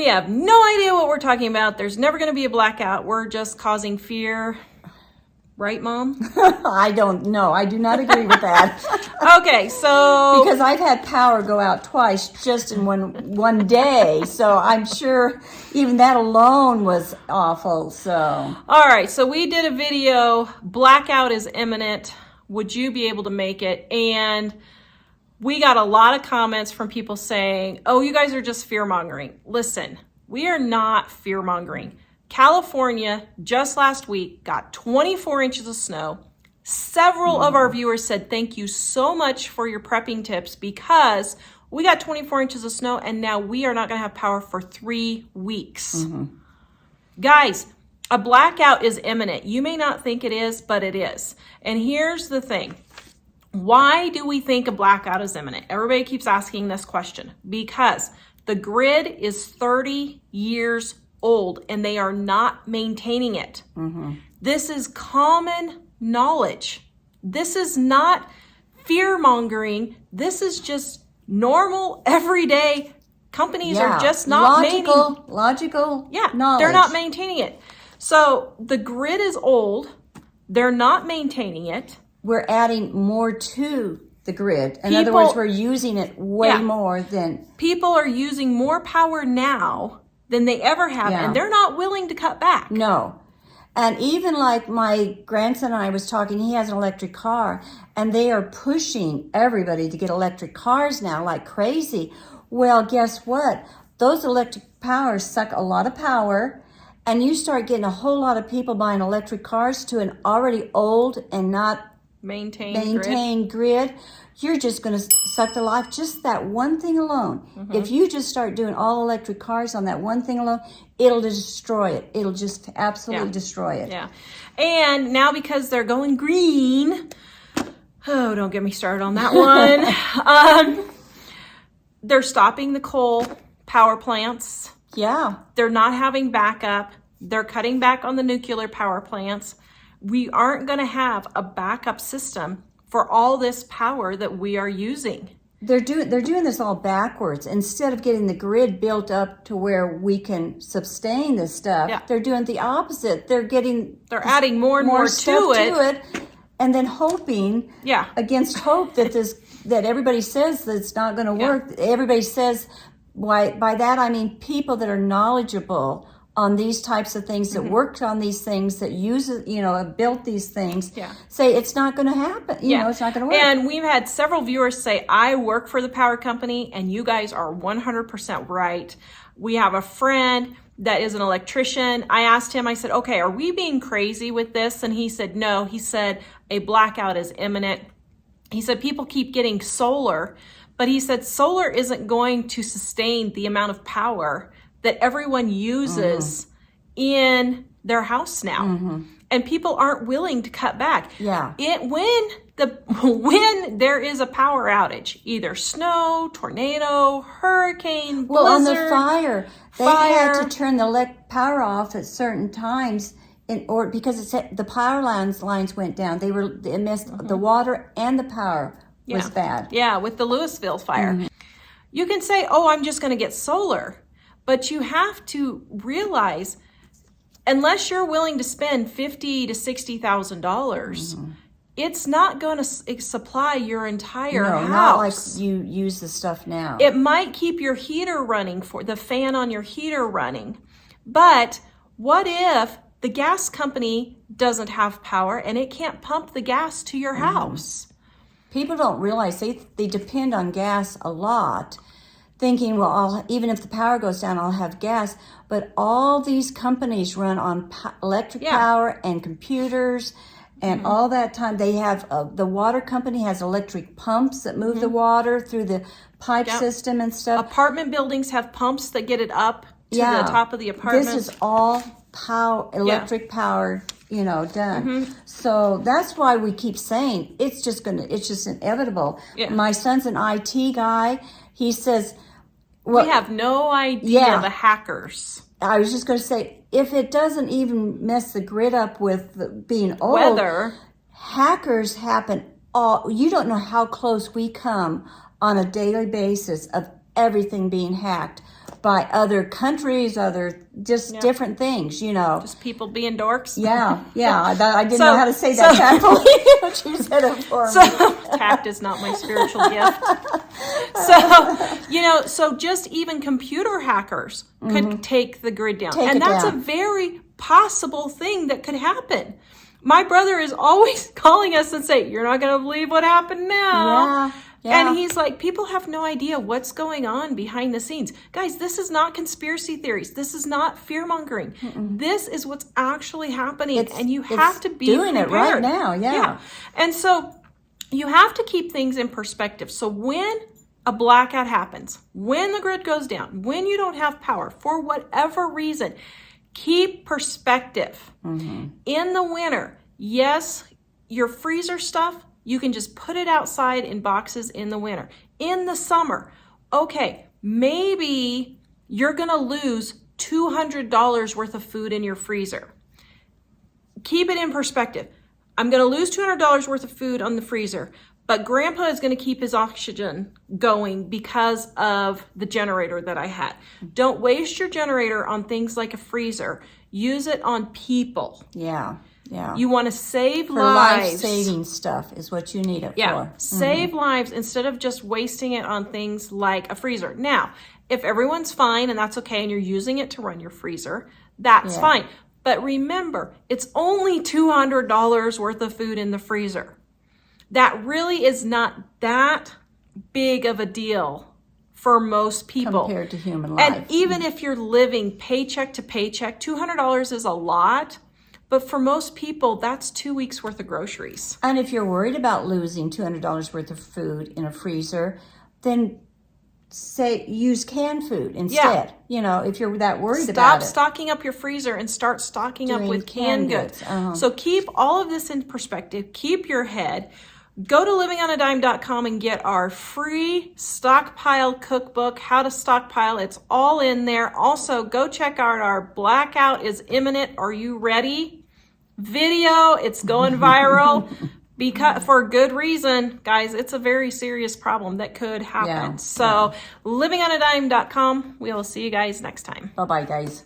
We have no idea what we're talking about. There's never going to be a blackout. We're just causing fear. Right, Mom? I don't know. I do not agree with that. Okay, so... Because I've had power go out twice just in one day. So I'm sure even that alone was awful. So. All right, so we did a video. Blackout is imminent. Would you be able to make it? And we got a lot of comments from people saying, oh, you guys are just fear-mongering. Listen, we are not fear-mongering. California, just last week, got 24 inches of snow. Several of our viewers said, thank you so much for your prepping tips because we got 24 inches of snow and now we are not going to have power for 3 weeks. Guys, a blackout is imminent. You may not think it is, but it is. And here's the thing. Why do we think a blackout is imminent? Everybody keeps asking this question. Because the grid is 30 years old and they are not maintaining it. This is common knowledge. This is not fear-mongering. This is just normal, everyday. Companies are just not logical knowledge. They're not maintaining it. So the grid is old. They're not maintaining it. We're adding more to the grid. In other words, we're using it way more than... People are using more power now than they ever have, and they're not willing to cut back. No. And even like my grandson and I was talking, he has an electric car, and they are pushing everybody to get electric cars now like crazy. Well, guess what? Those electric powers suck a lot of power, and you start getting a whole lot of people buying electric cars to an already old and not maintained grid. You're just going to suck the life. Just that one thing alone. If you just start doing all electric cars on that one thing alone, it'll destroy it. It'll just absolutely destroy it. Yeah. And now because they're going green, oh, don't get me started on that one. They're stopping the coal power plants. Yeah. They're not having backup. They're cutting back on the nuclear power plants. We aren't going to have a backup system for all this power that we are using. They're doing this all backwards. Instead of getting the grid built up to where we can sustain this stuff, they're doing the opposite. They're adding more and more to it, and then hoping against hope that everybody says that it's not going to work. Everybody says, why? By that I mean people that are knowledgeable on these types of things, that worked on these things, that use it, built these things, say it's not going to happen. You know, it's not going to work. And we've had several viewers say, I work for the power company, and you guys are 100% right. We have a friend that is an electrician. I asked him, I said, okay, are we being crazy with this? And he said, no. He said, a blackout is imminent. He said, people keep getting solar, but he said, solar isn't going to sustain the amount of power that everyone uses in their house now. And people aren't willing to cut back. When there is a power outage, either snow, tornado, hurricane, blizzard, on the fire, they had to turn the power off at certain times because the power lines went down. It missed the water and the power was bad. Yeah, with the Louisville fire. You can say, oh, I'm just going to get solar. But you have to realize, unless you're willing to spend $50,000 to $60,000, it's not going to supply your entire house. Not like you use the stuff now. It might keep your heater running, for the fan on your heater running. But what if the gas company doesn't have power and it can't pump the gas to your house? People don't realize they depend on gas a lot, thinking, well, even if the power goes down, I'll have gas. But all these companies run on electric power and computers and all that time. They have, the water company has electric pumps that move the water through the pipe system and stuff. Apartment buildings have pumps that get it up to the top of the apartment. This is all electric power, done. So that's why we keep saying it's just inevitable. My son's an IT guy. He says, we have no idea the hackers. I was just going to say, if it doesn't even mess the grid up with being old, weather, hackers happen you don't know how close we come on a daily basis of everything being hacked. by other countries, different things, you know. Just people being dorks. Yeah. I didn't know how to say that tactfully, but you said it for me. Tact is not my spiritual gift. So, so just even computer hackers could take the grid down. And that's a very possible thing that could happen. My brother is always calling us and saying, you're not going to believe what happened now. Yeah. And he's like, people have no idea what's going on behind the scenes. Guys, this is not conspiracy theories. This is not fear-mongering. This is what's actually happening. And you have to be doing prepared. It right now, yeah. And so you have to keep things in perspective. So when a blackout happens, when the grid goes down, when you don't have power, for whatever reason, keep perspective. In the winter, yes, your freezer stuff, you can just put it outside in boxes in the winter. In the summer, okay, maybe you're going to lose $200 worth of food in your freezer. Keep it in perspective. I'm going to lose $200 worth of food on the freezer, but Grandpa is going to keep his oxygen going because of the generator that I had. Don't waste your generator on things like a freezer. Use it on people. Yeah. You want to save for lives. Life-saving stuff is what you need it for. Save lives instead of just wasting it on things like a freezer. Now, if everyone's fine and that's okay and you're using it to run your freezer, that's fine. But remember, it's only $200 worth of food in the freezer. That really is not that big of a deal for most people. Compared to human life. And even if you're living paycheck to paycheck, $200 is a lot. But for most people, that's 2 weeks worth of groceries. And if you're worried about losing $200 worth of food in a freezer, then use canned food instead. You know, if you're that worried about it. Stop stocking up your freezer and start stocking up with canned goods. So keep all of this in perspective. Keep your head. Go to livingonadime.com and get our free stockpile cookbook, how to stockpile. It's all in there. Also, go check out our Blackout is Imminent. Are you ready? Video. It's going viral because for good reason, guys. It's a very serious problem that could happen. So livingonadime.com. We'll see you guys next time. Bye-bye, guys.